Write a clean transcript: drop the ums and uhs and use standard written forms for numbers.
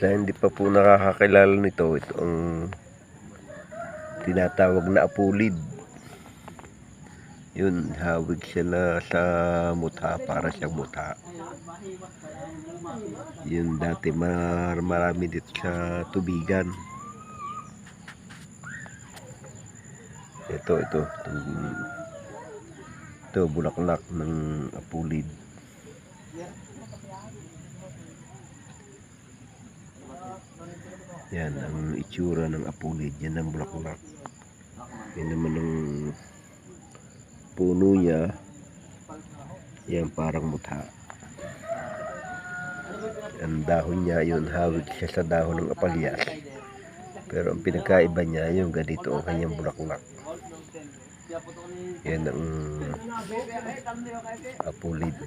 Sa hindi pa po nakakakilala nito, ito ang tinatawag na apulid. Yun, hawig sila sa mutha, para siyang mutha. Yun, dati marami dito sa tubigan. Ito bulaklak ng apulid. Yan ang itsura ng apulid. Yan ang bulaklak. Yan naman ang puno niya. Yan parang mutha. Ang dahon niya, yun, hawig siya sa dahon ng apalyas. Pero ang pinagkaiba niya, yung ganito ang kanyang bulaklak. Yan ang apulid.